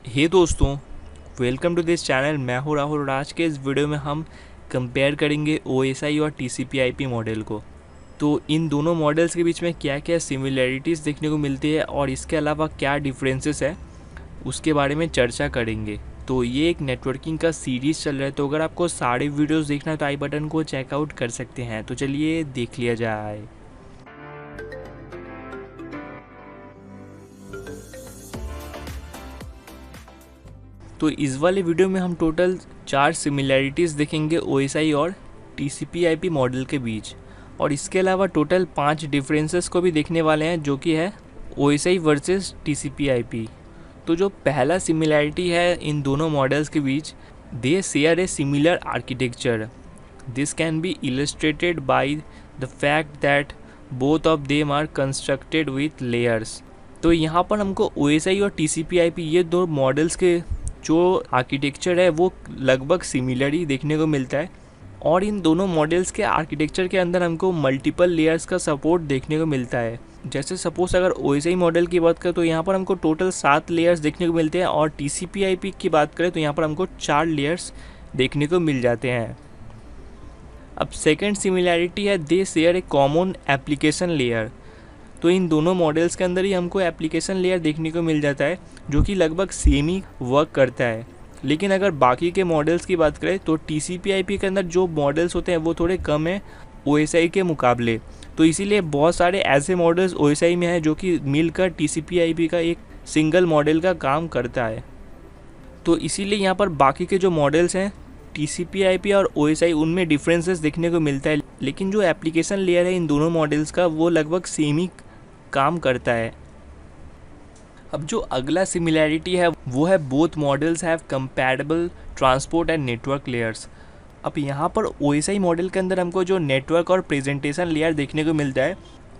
हे दोस्तों, welcome to this channel. मैं हूँ राहुल और आज के इस वीडियो में हम कंपेयर करेंगे OSI और TCP/IP मॉडल को। तो इन दोनों मॉडल्स के बीच में क्या क्या सिमिलैरिटीज़ देखने को मिलती है और इसके अलावा क्या डिफरेंसेस है उसके बारे में चर्चा करेंगे। तो ये एक नेटवर्किंग का सीरीज़ चल रहा है, तो अगर आपको सारे वीडियोज़ देखना है तो आई बटन को चेकआउट कर सकते हैं। तो चलिए देख लिया जाए। तो इस वाले वीडियो में हम टोटल 4 सिमिलैरिटीज़ देखेंगे OSI और TCP/IP मॉडल के बीच, और इसके अलावा टोटल 5 डिफरेंसेस को भी देखने वाले हैं, जो कि है OSI वर्सेस TCP/IP। तो जो पहला सिमिलैरिटी है इन दोनों मॉडल्स के बीच, they share a similar architecture. This can be illustrated by the fact that both of them are constructed with layers. तो यहाँ पर हमको OSI और TCP/IP ये दो मॉडल्स के जो आर्किटेक्चर है वो लगभग सिमिलर ही देखने को मिलता है, और इन दोनों मॉडल्स के आर्किटेक्चर के अंदर हमको मल्टीपल लेयर्स का सपोर्ट देखने को मिलता है। जैसे सपोज अगर OSI मॉडल की बात करें तो यहाँ पर हमको टोटल 7 लेयर्स देखने को मिलते हैं, और TCP/IP की बात करें तो यहाँ पर हमको 4 लेयर्स देखने को मिल जाते हैं। अब सेकेंड सिमिलैरिटी है, दे शेयर ए कॉमन एप्लीकेशन लेयर। तो इन दोनों मॉडल्स के अंदर ही हमको एप्लीकेशन लेयर देखने को मिल जाता है, जो कि लगभग सेम ही वर्क करता है। लेकिन अगर बाकी के मॉडल्स की बात करें तो TCP/IP के अंदर जो मॉडल्स होते हैं वो थोड़े कम हैं OSI के मुकाबले। तो इसीलिए बहुत सारे ऐसे मॉडल्स OSI में हैं जो कि मिलकर TCP/IP का एक सिंगल मॉडल का काम करता है। तो इसीलिए यहाँ पर बाकी के जो मॉडल्स हैं TCP/IP और OSI उनमें डिफरेंसेस देखने को मिलता है, लेकिन जो एप्लीकेशन लेयर है इन दोनों मॉडल्स का वो लगभग सेम ही काम करता है। अब जो अगला सिमिलैरिटी है वो है both models have compatible transport and network layers. अब यहाँ पर OSI मॉडल के अंदर हमको जो नेटवर्क और प्रेजेंटेशन लेयर देखने को मिलता है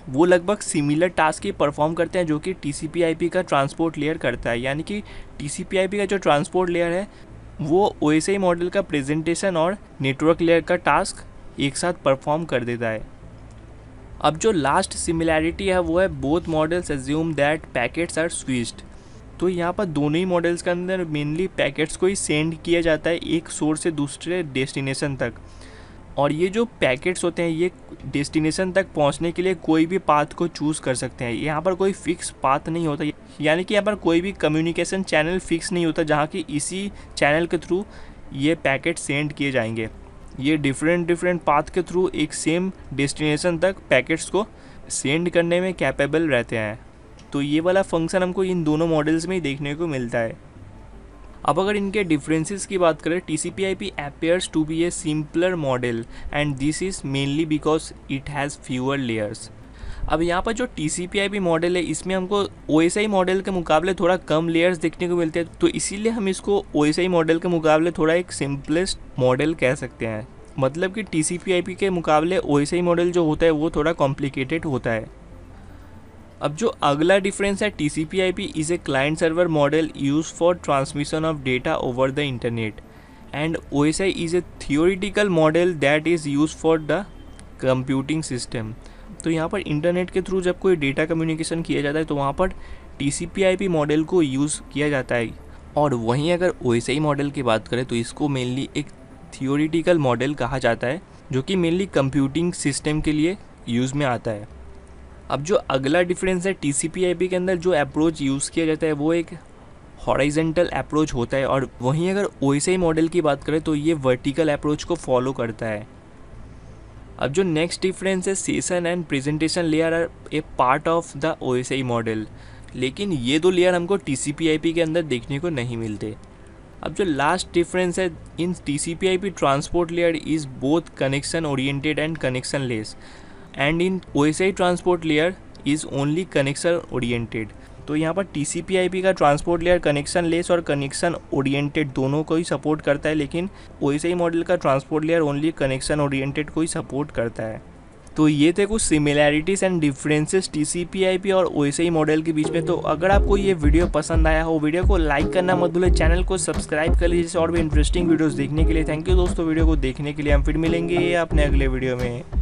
वो लगभग सिमिलर टास्क ही परफॉर्म करते हैं जो कि TCP/IP का ट्रांसपोर्ट लेयर करता है। यानी कि TCP/IP का जो ट्रांसपोर्ट लेयर है वो OSI मॉडल का प्रेजेंटेशन और नेटवर्क लेयर का टास्क एक साथ परफॉर्म कर देता है। अब जो लास्ट सिमिलैरिटी है वो है both models assume that packets are switched. तो यहाँ पर दोनों ही मॉडल्स के अंदर मेनली पैकेट्स को ही सेंड किया जाता है एक सोर्स से दूसरे डेस्टिनेशन तक, और ये जो पैकेट्स होते हैं ये डेस्टिनेशन तक पहुँचने के लिए कोई भी पाथ को चूज़ कर सकते हैं। यहाँ पर कोई फिक्स पाथ नहीं होता, यानी कि यहाँ पर कोई भी कम्युनिकेशन चैनल फिक्स नहीं होता जहाँ कि इसी चैनल के थ्रू ये पैकेट सेंड किए जाएंगे। ये डिफरेंट पाथ के थ्रू एक सेम डेस्टिनेशन तक पैकेट्स को सेंड करने में कैपेबल रहते हैं। तो ये वाला फंक्शन हमको इन दोनों मॉडल्स में ही देखने को मिलता है। अब अगर इनके डिफरेंसेस की बात करें, TCP/IP appears to be a simpler model and this is mainly because it has fewer layers। अब यहाँ पर जो TCP/IP मॉडल है इसमें हमको OSI मॉडल के मुकाबले थोड़ा कम लेयर्स देखने को मिलते हैं, तो इसीलिए हम इसको OSI मॉडल के मुकाबले थोड़ा एक सिंपलेस्ट मॉडल कह सकते हैं। मतलब कि TCP/IP के मुकाबले OSI मॉडल जो होता है वो थोड़ा कॉम्प्लिकेटेड होता है। अब जो अगला डिफरेंस है, TCP/IP is a client server model use for transmission of data over the internet and OSI is a theoretical model that is use for the computing system. तो यहाँ पर इंटरनेट के थ्रू जब कोई डेटा कम्युनिकेशन किया जाता है तो वहाँ पर TCP/IP मॉडल को यूज़ किया जाता है, और वहीं अगर OSI मॉडल की बात करें तो इसको मेनली एक थियोरिटिकल मॉडल कहा जाता है जो कि मेनली कंप्यूटिंग सिस्टम के लिए यूज़ में आता है। अब जो अगला डिफरेंस है, TCP/IP के अंदर जो अप्रोच यूज़ किया जाता है वो एक हॉरिजॉन्टल अप्रोच होता है, और वहीं अगर OSI मॉडल की बात करें तो ये वर्टिकल अप्रोच को फॉलो करता है। अब जो नेक्स्ट डिफरेंस है, session and presentation layer are a part of the OSI model, लेकिन ये दो लेयर हमको TCP/IP के अंदर देखने को नहीं मिलते। अब जो लास्ट डिफरेंस है, इन TCP/IP transport layer is both connection oriented and connection less, and in OSI transport layer is only connection oriented. तो यहाँ पर TCP/IP का ट्रांसपोर्ट लेयर कनेक्शन लेस और कनेक्शन ओरिएंटेड दोनों को ही सपोर्ट करता है, लेकिन OSI मॉडल का transport layer only connection oriented को ही सपोर्ट करता है। तो ये थे कुछ सिमिलैरिटीज़ एंड डिफरेंसेस TCP/IP और OSI मॉडल के बीच में। तो अगर आपको ये वीडियो पसंद आया हो, वीडियो को लाइक करना मत भूलें, चैनल को सब्सक्राइब कर लीजिए और भी इंटरेस्टिंग वीडियोस देखने के लिए। थैंक यू दोस्तों वीडियो को देखने के लिए। हम फिर मिलेंगे अपने अगले वीडियो में।